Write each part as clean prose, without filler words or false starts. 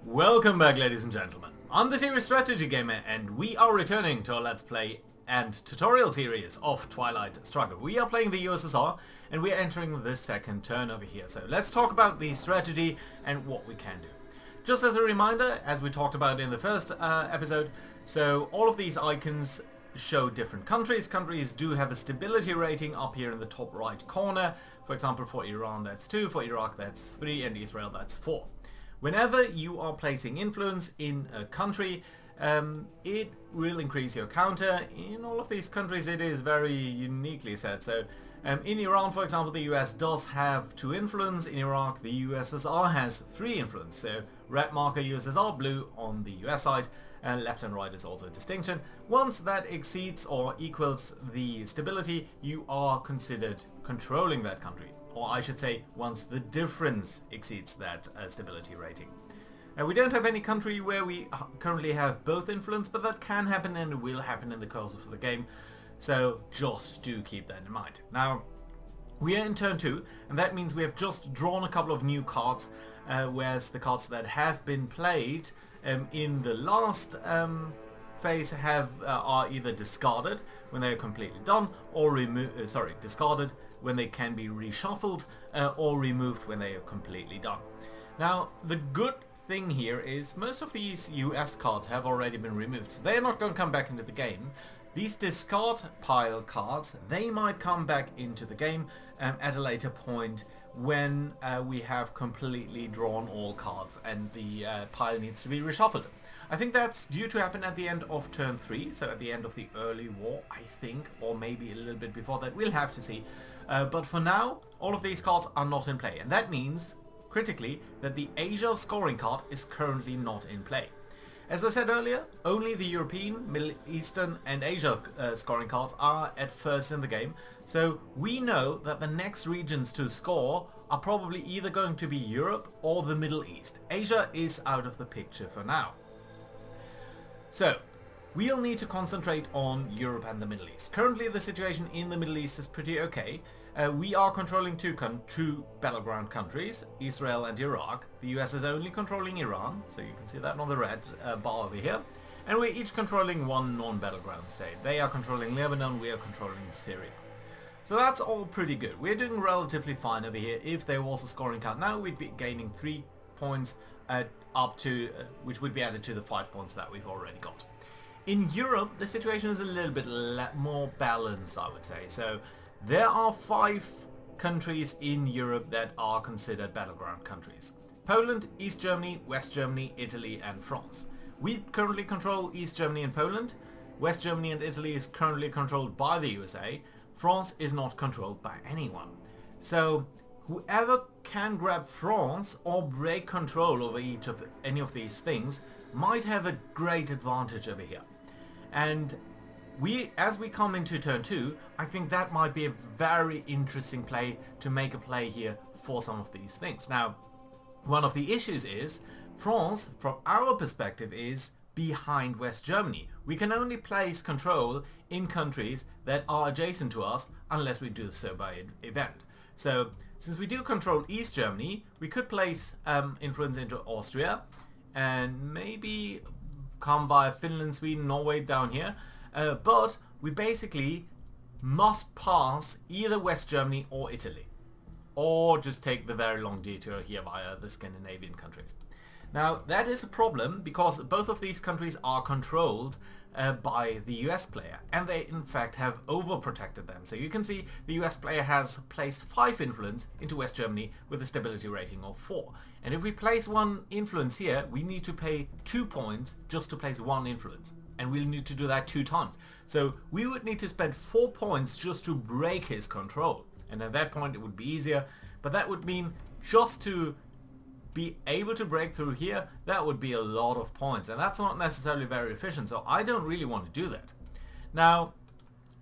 Welcome back, ladies and gentlemen. I'm the Serious Strategy Gamer and we are returning to our Let's Play and tutorial series of Twilight Struggle. We are playing the USSR and we are entering the second turn over here. So let's talk about the strategy and what we can do. Just as a reminder, as we talked about in the first episode, so all of these icons show different countries. Countries do have a stability rating up here in the top right corner. For example, for Iran that's 2, for Iraq that's 3, and Israel that's 4. Whenever you are placing influence in a country, it will increase your counter. In all of these countries it is very uniquely set. So in Iran, for example, the US does have 2 influence. In Iraq, the USSR has 3 influence. So red marker USSR, blue on the US side, and left and right is also a distinction. Once that exceeds or equals the stability, you are considered controlling that country. Or I should say, once the difference exceeds that stability rating. We don't have any country where we currently have both influence, but that can happen and it will happen in the course of the game. So just do keep that in mind. Now, we are in turn 2, and that means we have just drawn a couple of new cards, whereas the cards that have been played in the last phase are either discarded when they are completely done, or discarded when they can be reshuffled, or removed when they are completely done. Now, the good thing here is most of these US cards have already been removed, so they're not going to come back into the game. These discard pile cards, they might come back into the game at a later point when we have completely drawn all cards and the pile needs to be reshuffled. I think that's due to happen at the end of turn 3, so at the end of the early war, I think, or maybe a little bit before that, we'll have to see. But for now, all of these cards are not in play, and that means, critically, that the Asia scoring card is currently not in play. As I said earlier, only the European, Middle Eastern and Asia scoring cards are at first in the game, so we know that the next regions to score are probably either going to be Europe or the Middle East. Asia is out of the picture for now. So, we'll need to concentrate on Europe and the Middle East. Currently the situation in the Middle East is pretty okay. We are controlling two battleground countries, Israel and Iraq. The US is only controlling Iran, so you can see that on the red bar over here. And we're each controlling one non-battleground state. They are controlling Lebanon, we are controlling Syria. So that's all pretty good. We're doing relatively fine over here. If there was a scoring count now, we'd be gaining 3 points up to, which would be added to the 5 points that we've already got. In Europe, the situation is a little bit more balanced, I would say. So there are 5 countries in Europe that are considered battleground countries. Poland, East Germany, West Germany, Italy and France. We currently control East Germany and Poland. West Germany and Italy is currently controlled by the USA. France is not controlled by anyone. So whoever can grab France or break control over any of these things might have a great advantage over here. And as we come into turn 2, I think that might be a very interesting play to make a play here for some of these things. Now, one of the issues is France, from our perspective, is behind West Germany. We can only place control in countries that are adjacent to us unless we do so by event. So, since we do control East Germany, we could place influence into Austria and maybe come via Finland, Sweden, Norway down here. But we basically must pass either West Germany or Italy. Or just take the very long detour here via the Scandinavian countries. Now that is a problem because both of these countries are controlled by the US player, and they in fact have overprotected them. So you can see the US player has placed 5 influence into West Germany with a stability rating of 4. And if we place 1 influence here, we need to pay 2 points just to place 1 influence. And we'll need to do that 2 times. So we would need to spend 4 points just to break his control. And at that point it would be easier, but that would mean just to be able to break through here, that would be a lot of points, and that's not necessarily very efficient, so I don't really want to do that. Now,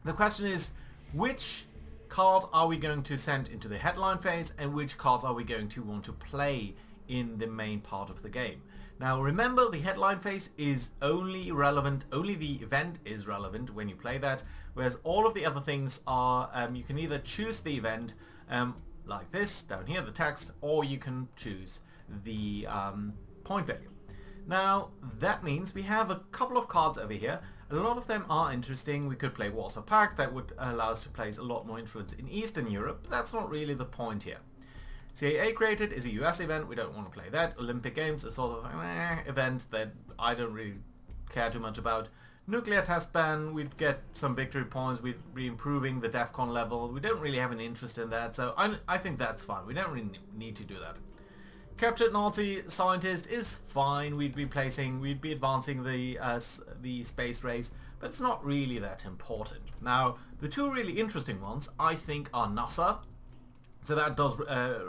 the question is, which card are we going to send into the headline phase, and which cards are we going to want to play in the main part of the game? Now remember, the headline phase is only relevant, only the event is relevant when you play that, whereas all of the other things are, you can either choose the event, like this, down here, the text, or you can choose the point value. Now, that means we have a couple of cards over here. A lot of them are interesting. We could play Warsaw Pact. That would allow us to place a lot more influence in Eastern Europe, but that's not really the point here. CAA created is a US event. We don't want to play that. Olympic Games is sort of an event that I don't really care too much about. Nuclear test ban, we'd get some victory points, we'd be improving the DEFCON level. We don't really have an interest in that, so I think that's fine. We don't really need to do that. Captured Nazi scientist is fine. We'd be advancing the space race, but it's not really that important. Now, the two really interesting ones, I think, are Nasser. So that does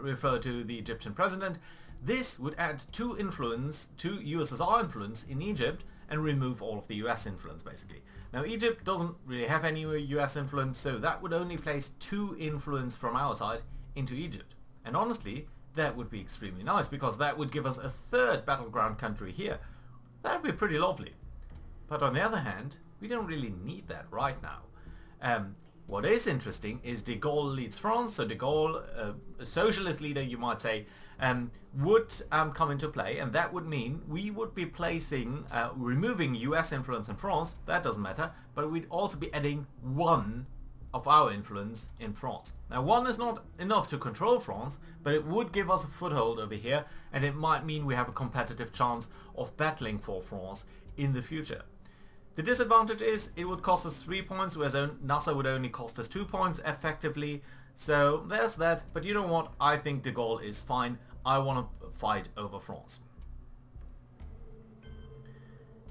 refer to the Egyptian president. This would add 2 USSR influence in Egypt and remove all of the US influence, basically. Now, Egypt doesn't really have any US influence, so that would only place 2 influence from our side into Egypt. And honestly, that would be extremely nice, because that would give us a 3rd battleground country here. That would be pretty lovely. But on the other hand, we don't really need that right now. What is interesting is de Gaulle leads France, so de Gaulle, a socialist leader you might say, would come into play, and that would mean we would be removing US influence in France. That doesn't matter, but we'd also be adding 1 of our influence in France. Now, 1 is not enough to control France, but it would give us a foothold over here, and it might mean we have a competitive chance of battling for France in the future. The disadvantage is it would cost us 3 points, whereas Nasser would only cost us 2 points effectively. So there's that, but you know what? I think de Gaulle is fine. I want to fight over France.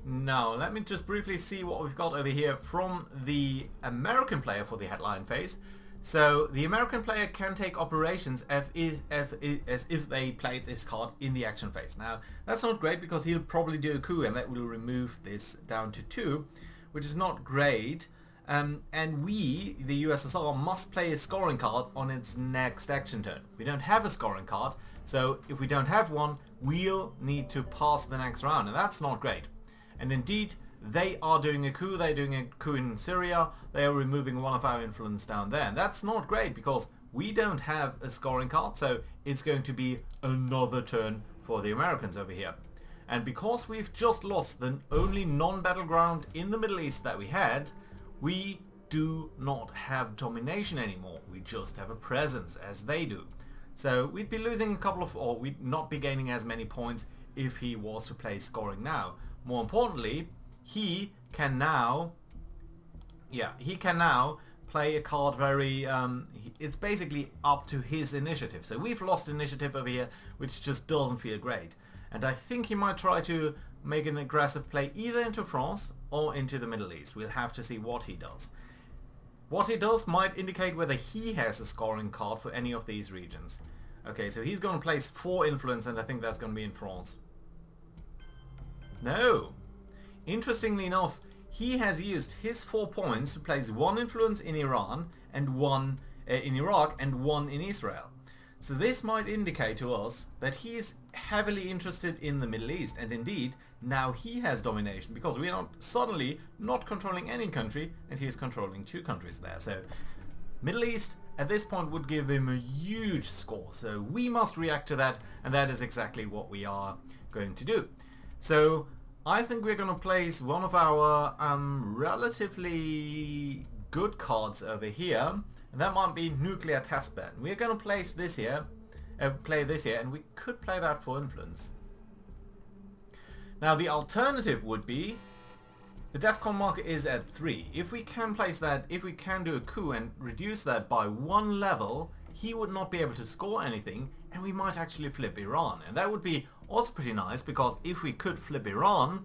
Now, let me just briefly see what we've got over here from the American player for the headline phase. So the American player can take operations as if they played this card in the action phase. Now, that's not great because he'll probably do a coup and that will remove this down to 2, which is not great. And we, the USSR, must play a scoring card on its next action turn. We don't have a scoring card, so if we don't have one, we'll need to pass the next round, and that's not great. And indeed, they are doing a coup. They're doing a coup in Syria. They are removing 1 of our influence down there. And that's not great because we don't have a scoring card. So it's going to be another turn for the Americans over here. And because we've just lost the only non-battleground in the Middle East that we had, we do not have domination anymore. We just have a presence as they do. So we'd be losing a couple of, or we'd not be gaining as many points if he was to play scoring now. More importantly, he can now play a card very, it's basically up to his initiative. So we've lost initiative over here, which just doesn't feel great. And I think he might try to make an aggressive play either into France or into the Middle East. We'll have to see what he does. What he does might indicate whether he has a scoring card for any of these regions. Okay, so he's going to place 4 influence, and I think that's going to be in France. No! Interestingly enough, he has used his 4 points to place 1 influence in Iran and 1 in Iraq and 1 in Israel. So this might indicate to us that he is heavily interested in the Middle East, and indeed now he has domination because we are suddenly not controlling any country and he is controlling 2 countries there. So Middle East at this point would give him a huge score, so we must react to that, and that is exactly what we are going to do. So I think we're going to place one of our relatively good cards over here, and that might be Nuclear Test Ban. We're going to place this here, play this here, and we could play that for influence. Now the alternative would be the DEFCON marker is at 3. If we can place that, if we can do a coup and reduce that by 1 level, he would not be able to score anything, and we might actually flip Iran. And that would be also pretty nice, because if we could flip Iran,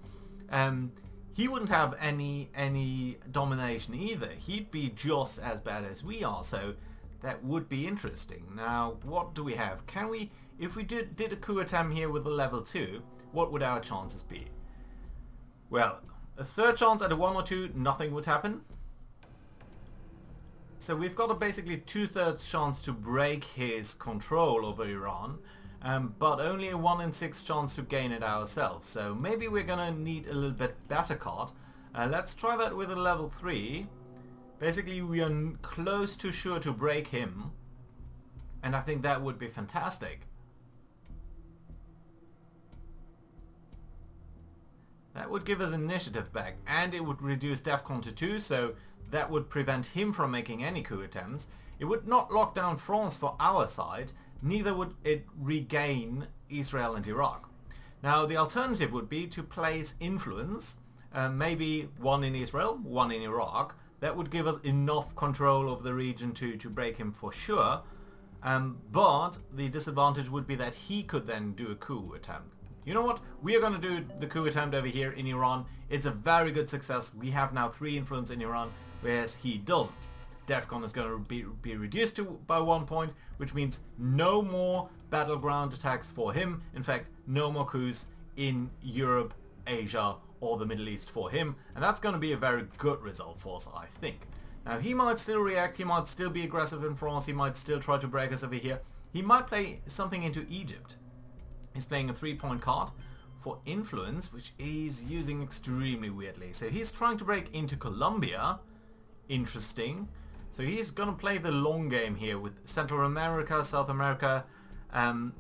he wouldn't have any domination either. He'd be just as bad as we are, so that would be interesting. Now, what do we have? Can we, if we did a coup attempt here with a level 2, what would our chances be? Well, a 3rd chance at a 1 or 2, nothing would happen. So we've got a basically 2/3 chance to break his control over Iran, but only a 1 in 6 chance to gain it ourselves. So maybe we're gonna need a little bit better card. Let's try that with a level 3. Basically we are close to sure to break him, and I think that would be fantastic. That would give us initiative back, and it would reduce DEFCON to 2, so that would prevent him from making any coup attempts. It would not lock down France for our side, neither would it regain Israel and Iraq. Now the alternative would be to place influence, maybe one in Israel, one in Iraq. That would give us enough control of the region to break him for sure, but the disadvantage would be that he could then do a coup attempt. You know what? We are going to do the coup attempt over here in Iran. It's a very good success. We have now 3 influence in Iran, whereas he doesn't. DEFCON is going to be reduced by 1 point, which means no more battleground attacks for him. In fact, no more coups in Europe, Asia, or the Middle East for him. And that's going to be a very good result for us, I think. Now, he might still react. He might still be aggressive in France. He might still try to break us over here. He might play something into Egypt. He's playing a 3-point card for influence, which he's using extremely weirdly. So he's trying to break into Colombia. Interesting. So he's going to play the long game here with Central America, South America, and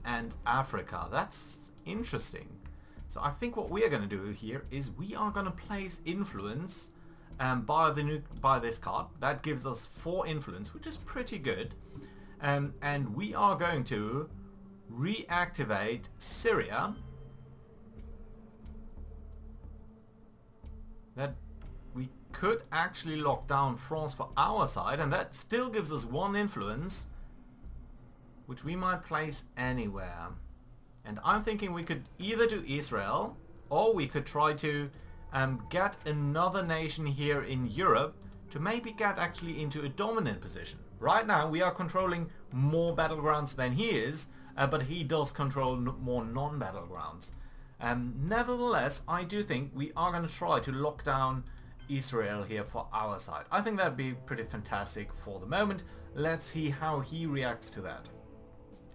Africa. That's interesting. So I think what we are going to do here is we are going to place influence by this card. That gives us 4 influence, which is pretty good. And we are going to reactivate Syria. That we could actually lock down France for our side, and that still gives us 1 influence, which we might place anywhere. And I'm thinking we could either do Israel, or we could try to get another nation here in Europe to maybe get actually into a dominant position. Right now we are controlling more battlegrounds than he is, but he does control more non-battlegrounds. Nevertheless, I do think we are going to try to lock down Israel here for our side. I think that'd be pretty fantastic for the moment. Let's see how he reacts to that.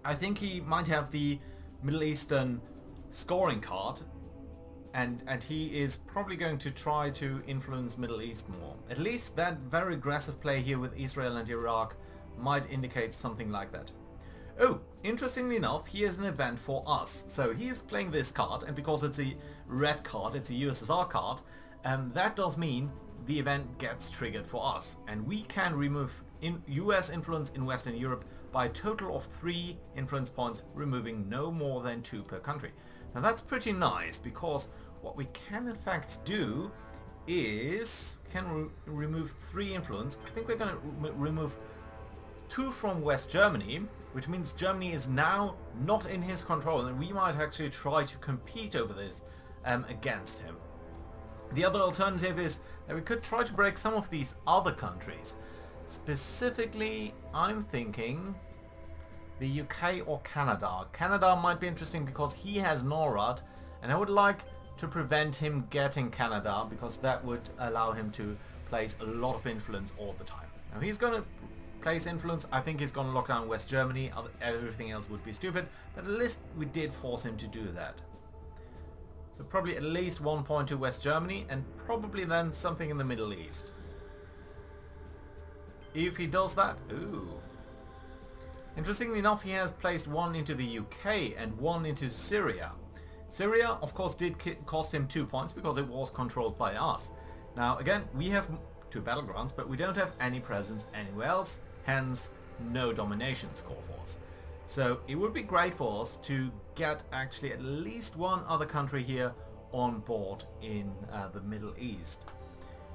I think he might have the Middle Eastern scoring card, and he is probably going to try to influence Middle East more. At least that very aggressive play here with Israel and Iraq might indicate something like that. Oh, interestingly enough, he has an event for us. So he is playing this card, and because it's a red card, it's a USSR card, that does mean the event gets triggered for us. And we can remove US influence in Western Europe by a total of 3 influence points, removing no more than 2 per country. Now that's pretty nice, because what we can in fact do is remove 3 influence. I think we're going to remove 2 from West Germany, which means Germany is now not in his control, and we might actually try to compete over this against him. The other alternative is that we could try to break some of these other countries. Specifically, I'm thinking the UK or Canada. Canada might be interesting because he has NORAD, and I would like to prevent him getting Canada, because that would allow him to place a lot of influence all the time. Now he's going to place influence. I think he's going to lock down West Germany. Everything else would be stupid, but at least we did force him to do that. So probably at least 1 point to West Germany, and probably then something in the Middle East. If he does that, ooh. Interestingly enough, he has placed 1 into the UK and 1 into Syria. Syria, of course, did cost him 2 points because it was controlled by us. Now, again, we have 2 battlegrounds, but we don't have any presence anywhere else, hence no domination score for us. So it would be great for us to get actually at least 1 other country here on board in the Middle East.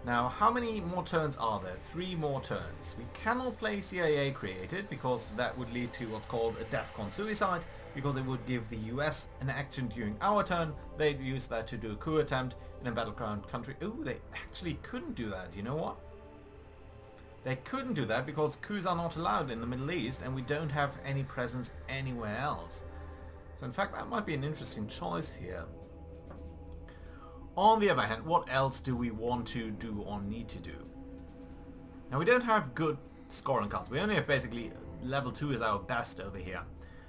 Now, how many more turns are there? 3 more turns. We cannot play CIA created, because that would lead to what's called a DEFCON suicide, because it would give the US an action during our turn. They'd use that to do a coup attempt in a battleground country. Ooh, they actually couldn't do that. You know what? They couldn't do that because coups are not allowed in the Middle East, and we don't have any presence anywhere else. So in fact, that might be an interesting choice here. On the other hand, what else do we want to do or need to do? Now, we don't have good scoring cards. We only have basically level 2 is our best over here.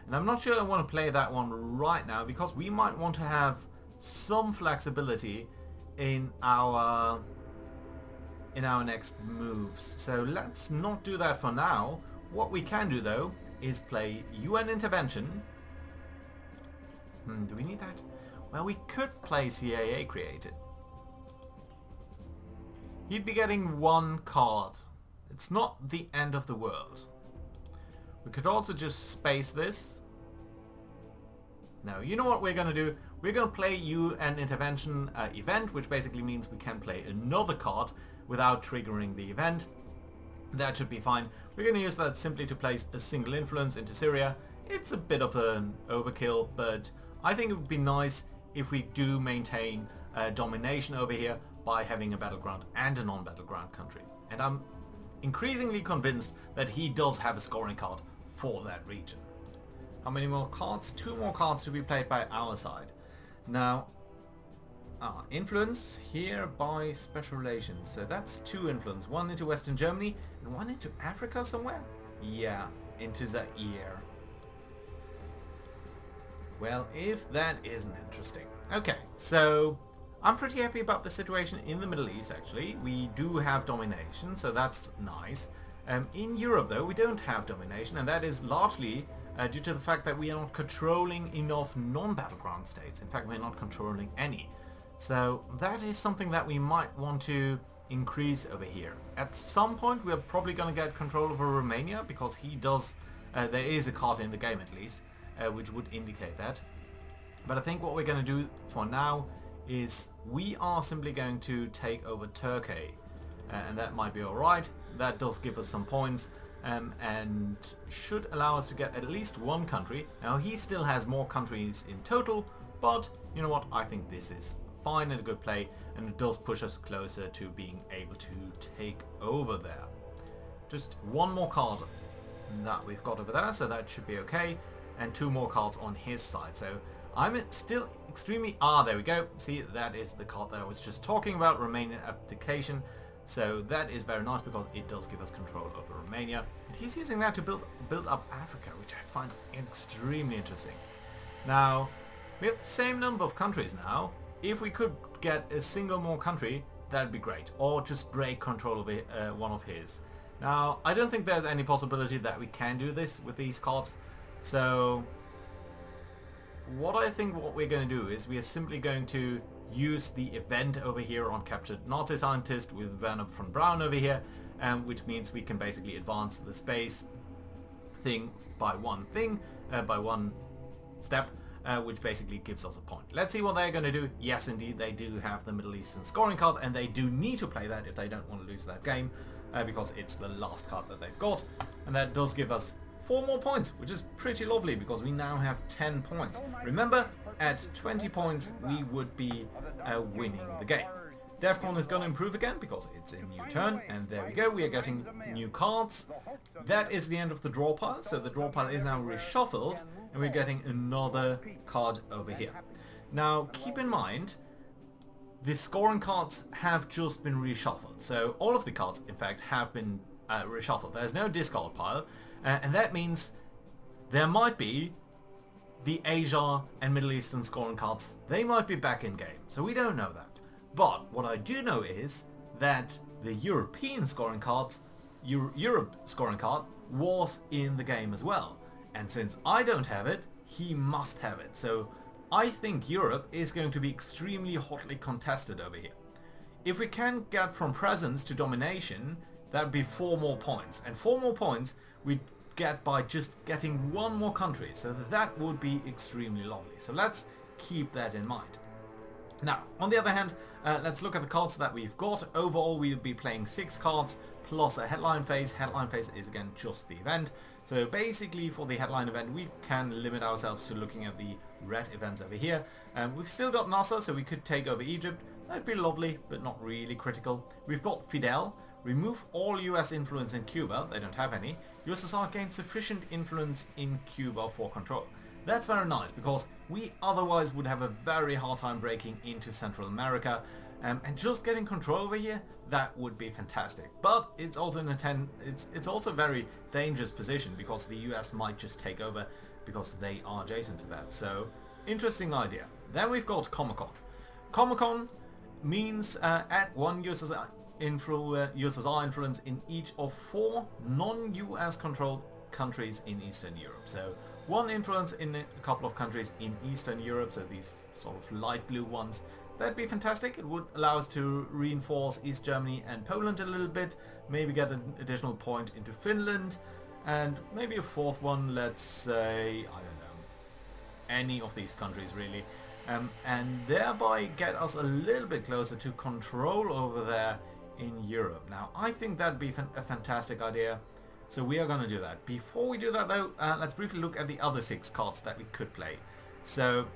And I'm not sure I want to play that one right now, because we might want to have some flexibility in our next moves. So let's not do that for now. What we can do though is play UN intervention. Do we need that? Well, we could play CIA created. he'd be getting one card. It's not the end of the world. We could also just space this. No, you know what we're going to do? We're going to play you an intervention event, which basically means we can play another card without triggering the event. That should be fine. We're going to use that simply to place a single influence into Syria. It's a bit of an overkill, but I think it would be nice if we do maintain domination over here by having a battleground and a non-battleground country. And I'm increasingly convinced that he does have a scoring card for that region. How many more cards? 2 more cards to be played by our side. Now, influence here by special relations. So that's 2 influence. 1 into Western Germany and 1 into Africa somewhere? Yeah, into Zaire. Well, if that isn't interesting. Okay, so I'm pretty happy about the situation in the Middle East actually. We do have domination, so that's nice. In Europe though, we don't have domination, and that is largely due to the fact that we are not controlling enough non-battleground states. In fact, we're not controlling any. So that is something that we might want to increase over here. At some point we're probably going to get control over Romania, because he does, there is a card in the game at least, which would indicate that. But I think what we're going to do for now is we are simply going to take over Turkey, and that might be alright. That does give us some points, and should allow us to get at least 1 country. Now he still has more countries in total, but you know what, I think this is fine and a good play, and it does push us closer to being able to take over there. Just 1 more card that we've got over there, so that should be okay, and 2 more cards on his side. So I'm still extremely... there we go. See, that is the card that I was just talking about, Romanian abdication. So that is very nice because it does give us control over Romania. And he's using that to build up Africa, which I find extremely interesting. Now, we have the same number of countries now. If we could get a single more country, that'd be great. Or just break control of one of his. Now, I don't think there's any possibility that we can do this with these cards. So what we're going to do is we are simply going to use the event over here on captured Nazi scientist with Werner von Braun over here, which means we can basically advance the space thing by one step, which basically gives us a point. Let's see what they're going to do. Yes, indeed, they do have the Middle Eastern scoring card, and they do need to play that if they don't want to lose that game, because it's the last card that they've got, and that does give us 4 more points, which is pretty lovely because we now have 10 points. Remember, at 20 points we would be winning the game. DEFCON is going to improve again because it's a new turn, and there we go, we are getting new cards. That is the end of the draw pile, so the draw pile is now reshuffled, and we're getting another card over here. Now keep in mind, the scoring cards have just been reshuffled, so all of the cards in fact have been reshuffled. There's no discard pile, and that means there might be the Asia and Middle Eastern scoring cards. They might be back in game, so we don't know that. But what I do know is that the European scoring cards, Europe scoring card, was in the game as well. And since I don't have it, he must have it. So I think Europe is going to be extremely hotly contested over here. If we can get from presence to domination, that would be 4 more points. And 4 more points we'd get by just getting 1 more country. So that would be extremely lovely. So let's keep that in mind. Now, on the other hand, let's look at the cards that we've got. Overall, we'll be playing 6 cards plus a headline phase. Headline phase is again just the event. So basically for the headline event, we can limit ourselves to looking at the red events over here. We've still got Nasser, so we could take over Egypt. That'd be lovely, but not really critical. We've got Fidel. Remove all US influence in Cuba. They don't have any. USSR gains sufficient influence in Cuba for control. That's very nice, because we otherwise would have a very hard time breaking into Central America, and just getting control over here, that would be fantastic. But it's also it's also a very dangerous position, because the US might just take over because they are adjacent to that. So interesting idea. Then we've got Comecon. Comecon means add 1 USSR influence in each of 4 non-US controlled countries in Eastern Europe. So 1 influence in a couple of countries in Eastern Europe, so these sort of light blue ones. That'd be fantastic. It would allow us to reinforce East Germany and Poland a little bit, maybe get an additional point into Finland, and maybe a fourth one, let's say, I don't know, any of these countries really, and thereby get us a little bit closer to control over there in Europe. Now, I think that'd be a fantastic idea, so we are going to do that. Before we do that though, let's briefly look at the other 6 cards that we could play. So,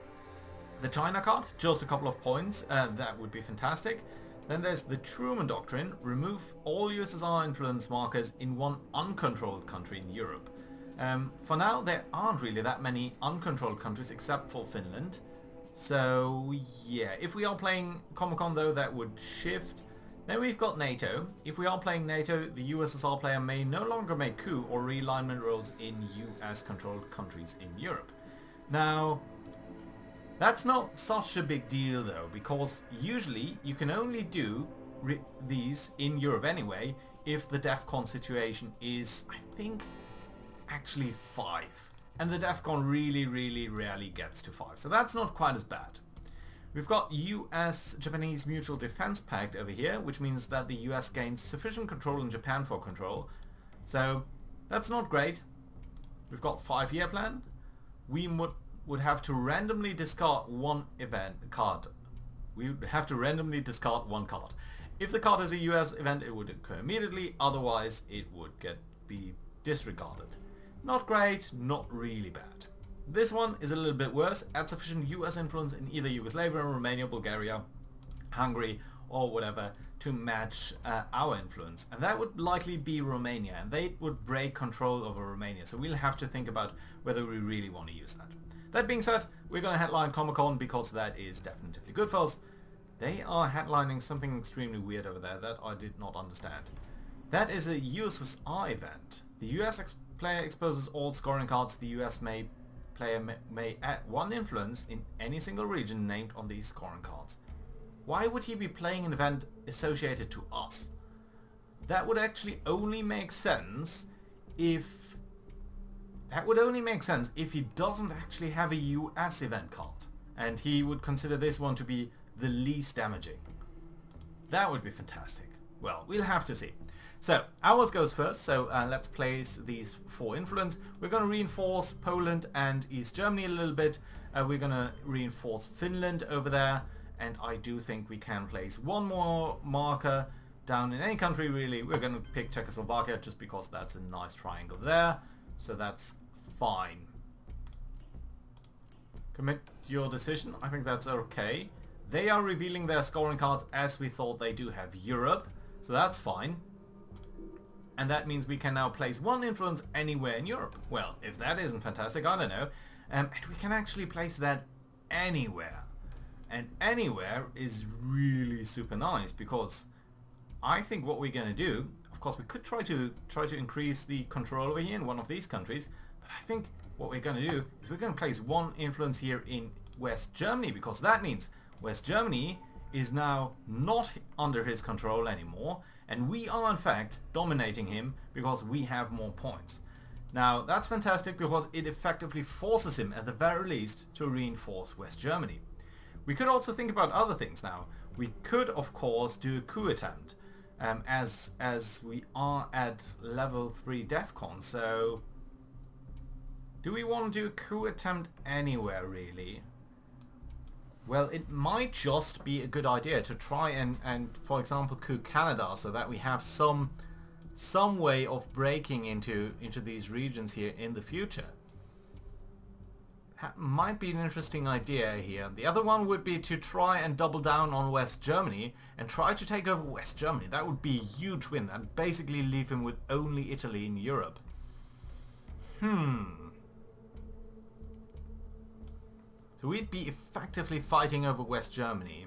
the China card, just a couple of points, that would be fantastic. Then there's the Truman Doctrine, remove all USSR influence markers in one uncontrolled country in Europe. For now, there aren't really that many uncontrolled countries except for Finland. So yeah, if we are playing Comecon though, that would shift. Then we've got NATO. If we are playing NATO, the USSR player may no longer make coup or realignment rolls in US controlled countries in Europe. Now, that's not such a big deal though, because usually you can only do these in Europe anyway if the DEFCON situation is, I think, actually 5. And the DEFCON really rarely gets to 5, so that's not quite as bad. We've got US-Japanese Mutual Defense Pact over here, which means that the US gains sufficient control in Japan for control. So that's not great. We've got 5-year plan. We would have to randomly discard one card. We would have to randomly discard one card. If the card is a US event, it would occur immediately, otherwise it would be disregarded. Not great, not really bad. This one is a little bit worse. Add sufficient US influence in either Yugoslavia, Romania, Bulgaria, Hungary, or whatever to match our influence. And that would likely be Romania, and they would break control over Romania. So we'll have to think about whether we really want to use that. That being said, we're going to headline Comecon because that is definitively good for us. They are headlining something extremely weird over there that I did not understand. That is a USSR event. The US player exposes all scoring cards. The US player may add 1 influence in any single region named on these scoring cards. Why would he be playing an event associated to us? That would actually only make sense if he doesn't actually have a US event card, and he would consider this one to be the least damaging. That would be fantastic. Well, we'll have to see. So, ours goes first, so let's place these 4 influence. We're going to reinforce Poland and East Germany a little bit. We're going to reinforce Finland over there, and I do think we can place 1 more marker down in any country really. We're going to pick Czechoslovakia just because that's a nice triangle there, so that's fine. Commit your decision. I think that's okay. They are revealing their scoring cards as we thought. They do have Europe, so that's fine. And that means we can now place 1 influence anywhere in Europe. Well, if that isn't fantastic, I don't know. And we can actually place that anywhere. And anywhere is really super nice, because I think what we're going to do, of course we could try to increase the control over here in one of these countries, but I think what we're going to do is we're going to place 1 influence here in West Germany, because that means West Germany is now not under his control anymore, and we are in fact dominating him because we have more points. Now that's fantastic because it effectively forces him at the very least to reinforce West Germany. We could also think about other things now. We could of course do a coup attempt as we are at level 3 DEFCON, so do we want to do a coup attempt anywhere really? Well, it might just be a good idea to try and for example coup Canada, so that we have some way of breaking into these regions here in the future. That might be an interesting idea here. The other one would be to try and double down on West Germany and try to take over West Germany. That would be a huge win and basically leave him with only Italy in Europe. So we'd be effectively fighting over West Germany.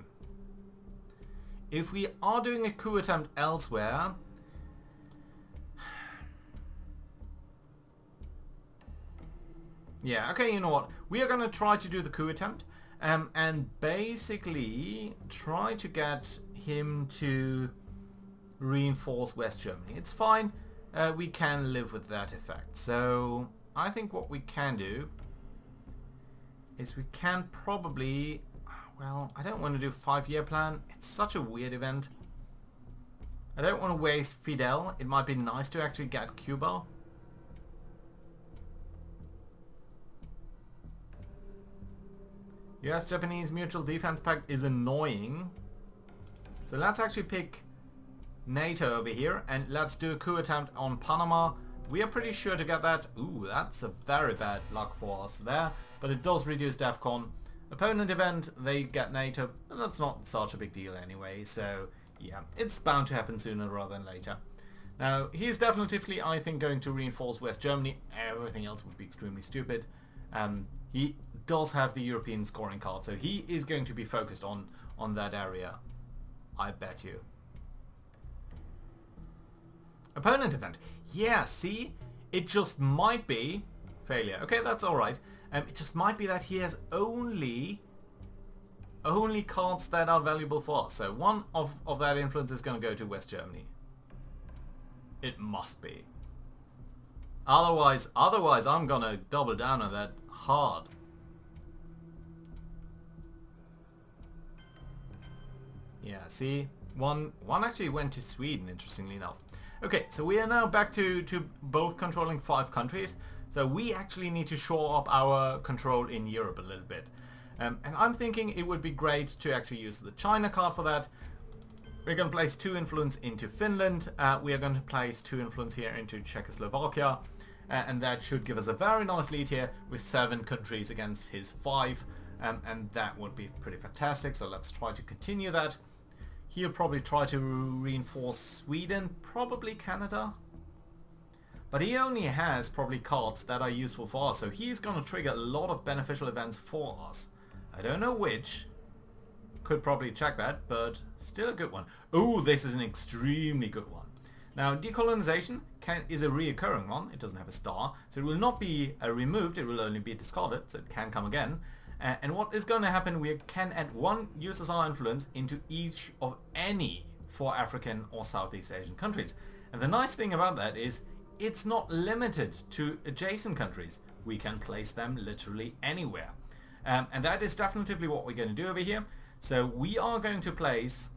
If we are doing a coup attempt elsewhere, yeah, okay, you know what? We are going to try to do the coup attempt and basically try to get him to reinforce West Germany. It's fine. We can live with that effect. So I think what we can do is we can probably... well, I don't want to do 5-year plan. It's such a weird event. I don't want to waste Fidel. It might be nice to actually get Cuba. US-Japanese Mutual Defense Pact is annoying. So let's actually pick NATO over here and let's do a coup attempt on Panama. We are pretty sure to get that. Ooh, that's a very bad luck for us there. But it does reduce DEFCON. Opponent event, they get NATO. But that's not such a big deal anyway. So yeah, it's bound to happen sooner rather than later. Now, he's definitively, I think, going to reinforce West Germany. Everything else would be extremely stupid. He does have the European scoring card, so he is going to be focused on that area. I bet you. Opponent event. Yeah, see? It just might be... Failure. Okay, that's alright. It just might be that he has only cards that are valuable for us. So one of that influence is going to go to West Germany. It must be. Otherwise I'm going to double down on that hard. Yeah, see? One actually went to Sweden, interestingly enough. Okay, so we are now back to both controlling 5 countries. So we actually need to shore up our control in Europe a little bit. And I'm thinking it would be great to actually use the China card for that. We're going to place 2 influence into Finland. We are going to place 2 influence here into Czechoslovakia. And that should give us a very nice lead here with 7 countries against his 5. And that would be pretty fantastic. So let's try to continue that. He'll probably try to reinforce Sweden, probably Canada. But he only has probably cards that are useful for us. So he's going to trigger a lot of beneficial events for us. I don't know which. Could probably check that, but still a good one. Oh, this is an extremely good one. Now, decolonization is a reoccurring one. It doesn't have a star. So it will not be removed. It will only be discarded. So it can come again. And what is going to happen, we can add 1 USSR influence into each of any 4 African or Southeast Asian countries. And the nice thing about that is it's not limited to adjacent countries. We can place them literally anywhere. And that is definitively what we're going to do over here. So we are going to place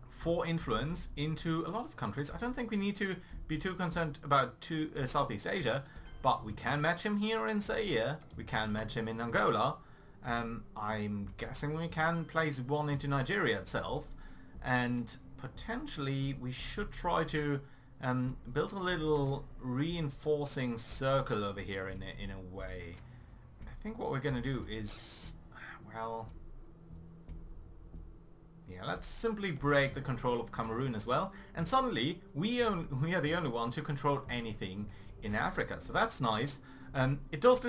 4 influence into a lot of countries. I don't think we need to be too concerned about Southeast Asia, but we can match him here in Zaire. We can match him in Angola. I'm guessing we can place 1 into Nigeria itself, and potentially we should try to build a little reinforcing circle over here in a way. I think what we're going to do is, well, yeah, let's simply break the control of Cameroon as well, and suddenly we are the only ones who control anything in Africa, so that's nice. It does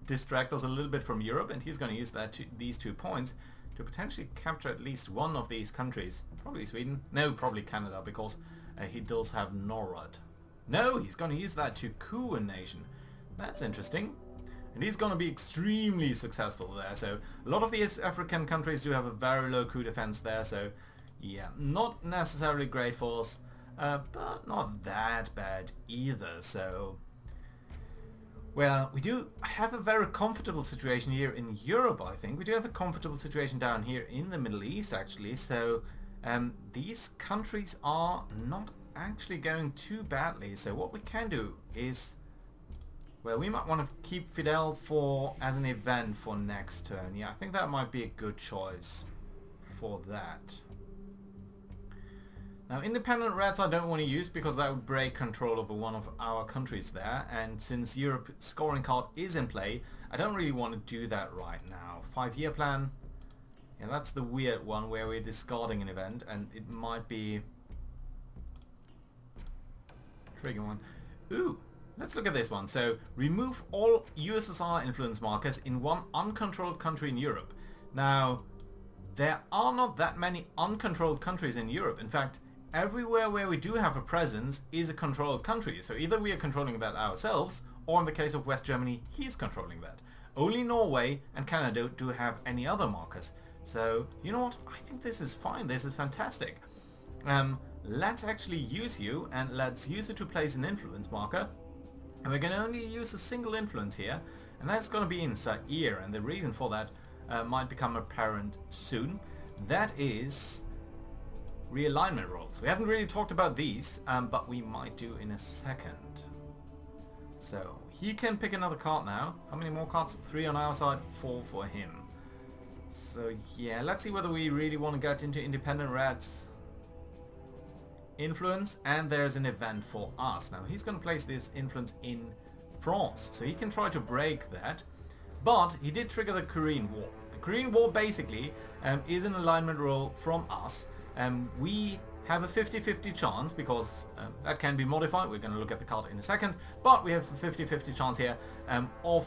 distract us a little bit from Europe, and he's going to use these 2 points to potentially capture at least one of these countries. Probably Sweden. No, probably Canada, because he does have NORAD. No, he's going to use that to coup a nation. That's interesting. And he's going to be extremely successful there. So a lot of these African countries do have a very low coup defense there. So yeah, not necessarily great for us, but not that bad either. So... well, we do have a very comfortable situation here in Europe, I think. We do have a comfortable situation down here in the Middle East, actually. So these countries are not actually going too badly. So what we can do is... well, we might want to keep Fidel as an event for next turn. Yeah, I think that might be a good choice for that. Now, independent Reds I don't want to use because that would break control over one of our countries there, and since Europe scoring card is in play, I don't really want to do that right now. 5-year plan, yeah, that's the weird one where we're discarding an event, and it might be... trigger one. Ooh, let's look at this one. So, remove all USSR influence markers in 1 uncontrolled country in Europe. Now, there are not that many uncontrolled countries in Europe. In fact, everywhere where we do have a presence is a controlled country. So either we are controlling that ourselves, or in the case of West Germany, he's controlling that. Only Norway and Canada do have any other markers. So, you know what? I think this is fine. This is fantastic. Let's actually use you, and let's use it to place an influence marker. And we're going to only use a single influence here, and that's going to be in Zaire. And the reason for that, might become apparent soon. That is realignment rolls. We haven't really talked about these, but we might do in a second. So he can pick another card now. How many more cards? 3 on our side, 4 for him. So yeah, let's see whether we really want to get into independent Red's influence. And there's an event for us. Now he's going to place this influence in France, so he can try to break that. But he did trigger the Korean War. The Korean War basically is an alignment roll from us. We have a 50-50 chance, because that can be modified. We're going to look at the card in a second. But we have a 50-50 chance here of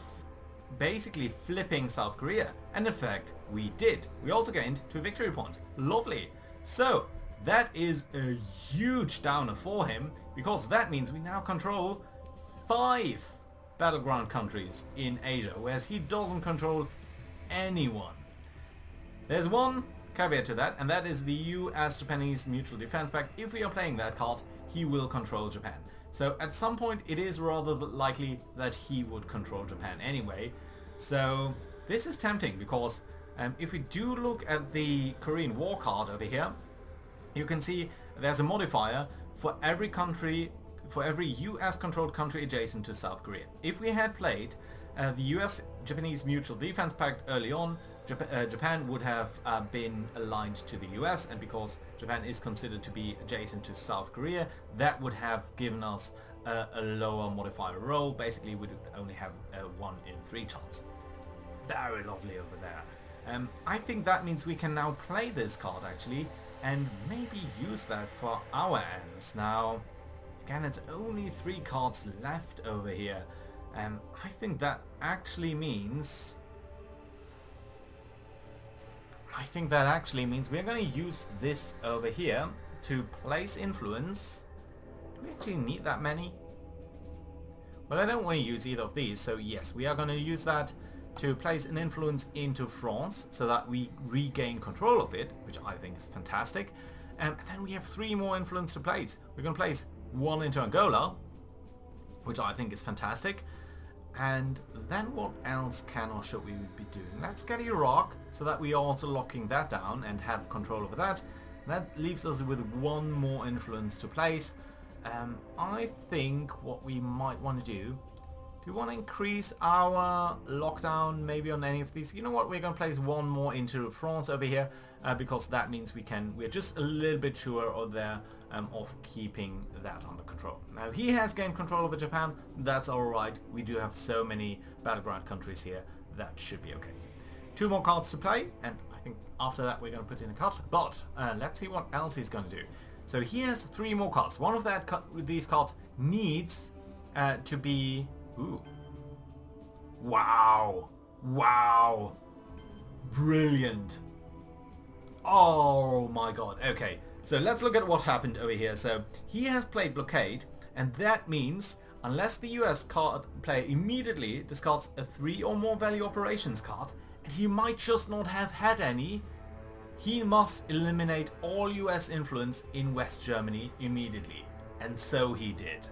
basically flipping South Korea. And in fact, we did. We also gained 2 victory points. Lovely. So that is a huge downer for him, because that means we now control 5 battleground countries in Asia, whereas he doesn't control anyone. There's one caveat to that, and that is the US-Japanese Mutual Defense Pact. If we are playing that card, he will control Japan. So at some point it is rather likely that he would control Japan anyway. So this is tempting, because if we do look at the Korean War card over here, you can see there's a modifier for every country, for every US-controlled country adjacent to South Korea. If we had played the US-Japanese Mutual Defense Pact early on, Japan would have been aligned to the US, and because Japan is considered to be adjacent to South Korea, that would have given us a lower modifier roll. Basically, we would only have a 1 in 3 chance. Very lovely over there. I think that means we can now play this card actually, and maybe use that for our ends. Now, again, it's only 3 cards left over here. I think that actually means... we're going to use this over here to place influence. Do we actually need that many? Well, I don't want to use either of these, so yes, we are going to use that to place an influence into France so that we regain control of it, which I think is fantastic. And then we have 3 more influence to place. We're going to place 1 into Angola, which I think is fantastic. And then what else can or should we be doing? Let's get Iraq, so that we are also locking that down and have control over that. That leaves us with 1 more influence to place. I think what we might want to do we want to increase our lockdown maybe on any of these? You know what, we're going to place 1 more into France over here, because that means we're just a little bit sure of keeping that under control. Now he has gained control over Japan, that's alright. We do have so many battleground countries here, that should be okay. 2 more cards to play, and I think after that we're going to put in a cut, but let's see what else he's going to do. So he has 3 more cards. One of these cards needs to be... Ooh. Wow. Wow. Brilliant. Oh my god. Okay. So let's look at what happened over here. So he has played Blockade, and that means unless the US card player immediately discards a 3 or more value operations card, and he might just not have had any, he must eliminate all US influence in West Germany immediately. And so he did.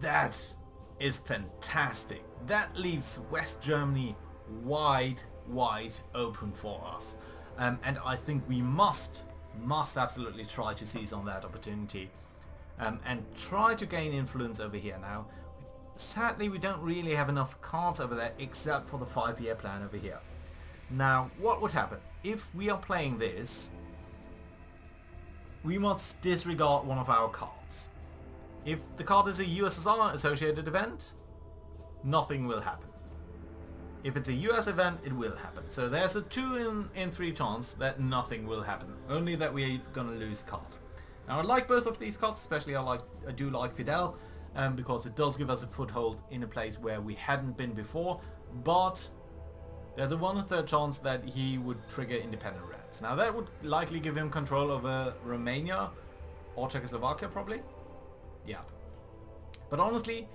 That is fantastic. That leaves West Germany wide open for us. And I think we must absolutely try to seize on that opportunity and try to gain influence over here now. Sadly, we don't really have enough cards over there except for the 5-year plan over here. Now, what would happen? If we are playing this, we must disregard one of our cards. If the card is a USSR associated event, nothing will happen. If it's a US event, it will happen. So there's a 2 in 3 chance that nothing will happen, only that we're gonna lose a card. Now I like both of these cards, especially I do like Fidel, because it does give us a foothold in a place where we hadn't been before, but there's a 1/3 chance that he would trigger independent Reds. Now that would likely give him control over Romania or Czechoslovakia probably. Yeah. But honestly,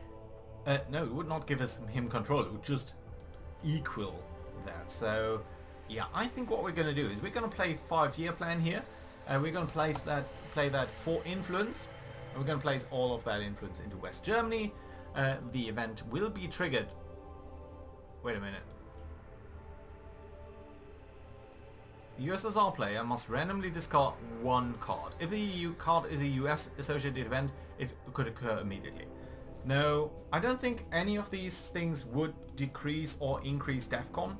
no, it would not give him control, it would just equal that. So yeah, I think what we're going to do is we're going to play 5-year plan here. We're going to play that for influence. And we're going to place all of that influence into West Germany. The event will be triggered. Wait a minute. USSR player must randomly discard one card. If the EU card is a US associated event, it could occur immediately. No, I don't think any of these things would decrease or increase DEFCON.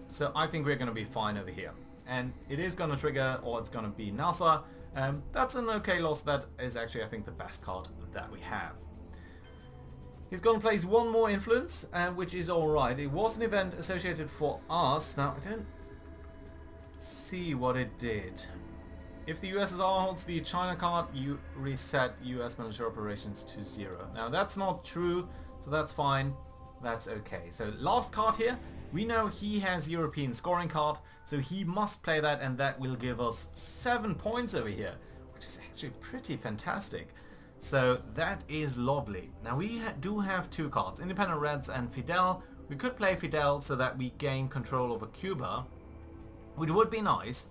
So I think we're going to be fine over here. And it is going to trigger, or it's going to be NASA. That's an okay loss. That is actually, I think, the best card that we have. He's going to place one more influence, which is alright. It was an event associated for us. Now, I don't see what it did. If the USSR holds the China card, you reset US military operations to 0. Now, that's not true, so that's fine. That's okay. So, last card here. We know he has European scoring card, so he must play that, and that will give us 7 points over here, which is actually pretty fantastic. So that is lovely. Now we do have 2 cards, Independent Reds and Fidel. We could play Fidel so that we gain control over Cuba, which would be nice,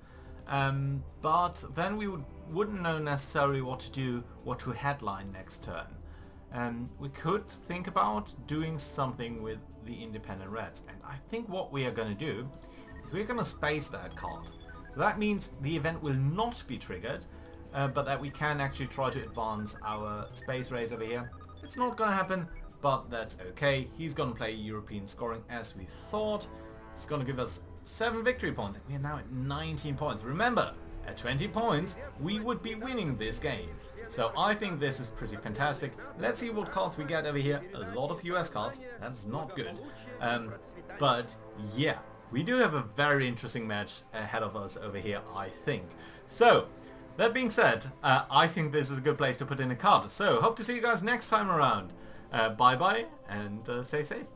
but then we wouldn't know necessarily what to do, what to headline next turn. We could think about doing something with the Independent Reds, and I think what we are going to do is we're going to space that card. So that means the event will not be triggered, but that we can actually try to advance our space race over here. It's not going to happen, but that's okay. He's going to play European scoring as we thought. It's going to give us 7 victory points, and we are now at 19 points. Remember, at 20 points, we would be winning this game. So I think this is pretty fantastic. Let's see what cards we get over here. A lot of US cards. That's not good. But yeah, we do have a very interesting match ahead of us over here, I think. So, that being said, I think this is a good place to put in a card. So, hope to see you guys next time around. Bye bye, and stay safe.